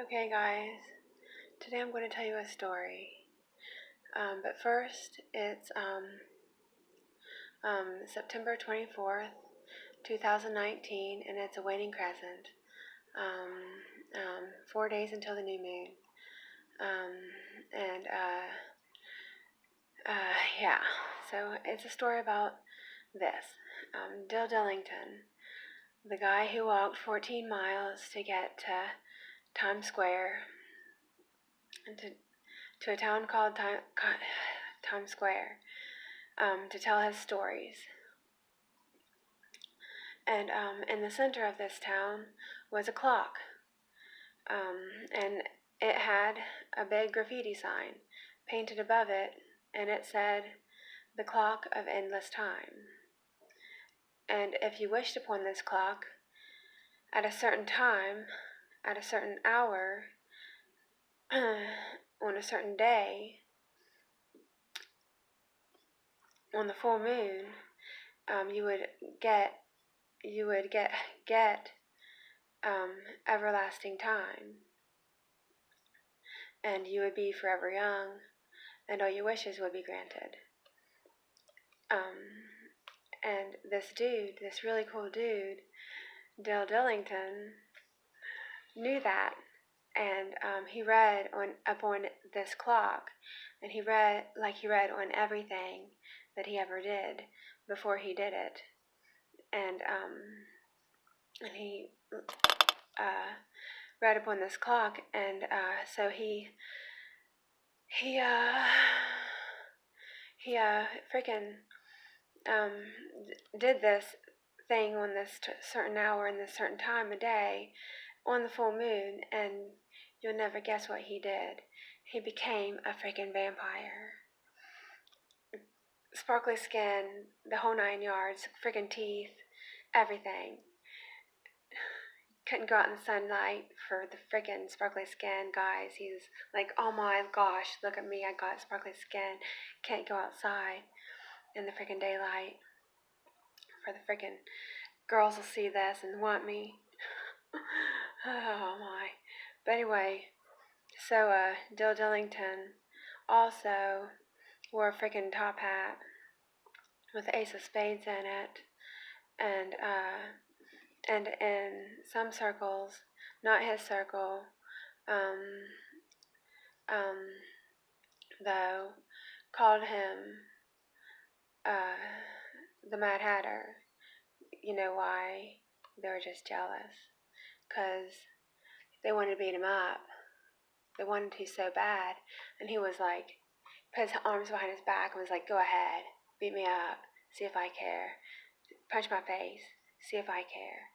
Okay, guys, today I'm going to tell you a story. But first, it's September 24th, 2019, and it's a waning crescent. 4 days until the new moon. And yeah, so it's a story about this. Dill Dillington, the guy who walked 14 miles to get to Times Square, and to a town called Times Square, to tell his stories. And in the center of this town was a clock, and it had a big graffiti sign painted above it, and it said, "The Clock of Endless Time." And if you wished upon this clock at a certain time, at a certain hour, on a certain day, on the full moon, you would get everlasting time, and you would be forever young, and all your wishes would be granted. And this really cool dude, Dill Dillington, knew that, and he read upon this clock, and he read on everything that he ever did before he did it, and he read upon this clock, and so he freaking did this thing on this certain hour and this certain time of day on the full moon, and you'll never guess what he did. He became a freaking vampire. Sparkly skin, the whole 9 yards, freaking teeth, everything. Couldn't go out in the sunlight for the freaking sparkly skin, guys. He's like, oh my gosh, look at me, I got sparkly skin. Can't go outside in the freaking daylight. For the freaking girls will see this and want me. Oh my. But anyway, so Dill Dillington also wore a freaking top hat with the ace of spades in it, and in some circles, not his circle, though, called him the Mad Hatter. You know why? They were just jealous, because they wanted to beat him up. They wanted to so bad, and he was like, put his arms behind his back and was like, go ahead, beat me up, see if I care, punch my face, see if I care.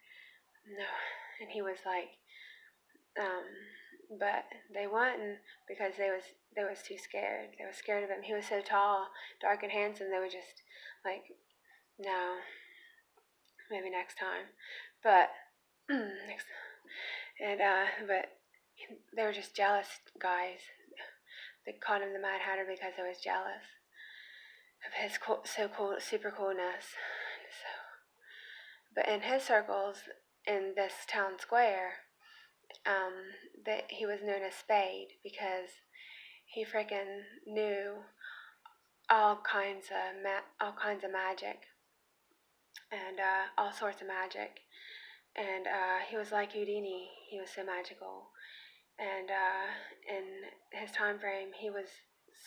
No, and he was like, but they wouldn't, because they was too scared. They were scared of him. He was so tall, dark, and handsome. They were just like, no, maybe next time, but next, and but they were just jealous, guys. They called him the Mad Hatter because they was jealous of his super coolness. So, but in his circles, in this town square, that he was known as Spade, because he freaking knew all kinds of magic, and all sorts of magic, and he was like Houdini. He was so magical, and in his time frame, he was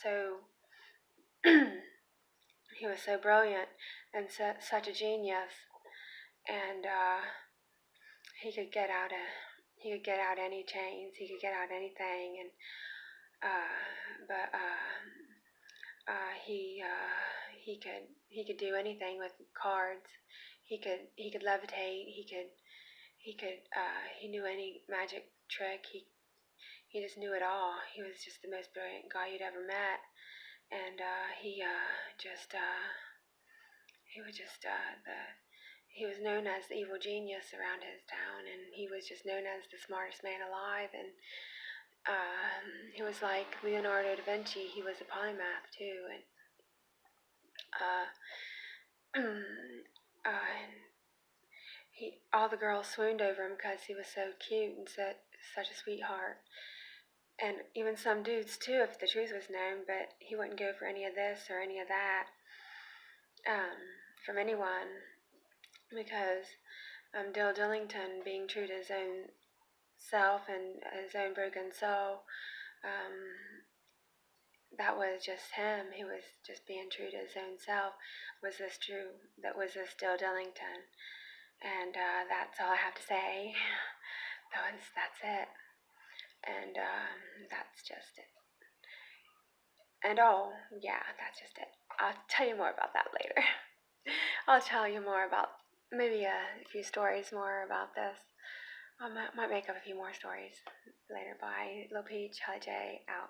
so he was so brilliant and such a genius, and he could get out any chains. He could get out anything, and he could do anything with cards. He could levitate. He knew any magic trick. He just knew it all. He was just the most brilliant guy you'd ever met, and he was known as the evil genius around his town, and he was just known as the smartest man alive, and he was like Leonardo da Vinci. He was a polymath too, and all the girls swooned over him because he was so cute and such a sweetheart. And even some dudes too, if the truth was known, but he wouldn't go for any of this or any of that from anyone, because Dill Dillington, being true to his own self and his own broken soul, um, that was just him. He was just being true to his own self. Was this true? That was this Dill Dillington. And that's all I have to say. That's it. And that's just it. And oh, yeah, that's just it. I'll tell you more about that later. I'll tell you more about maybe a few stories more about this. I might make up a few more stories later. Bye. Lil Peach, Holly J, out.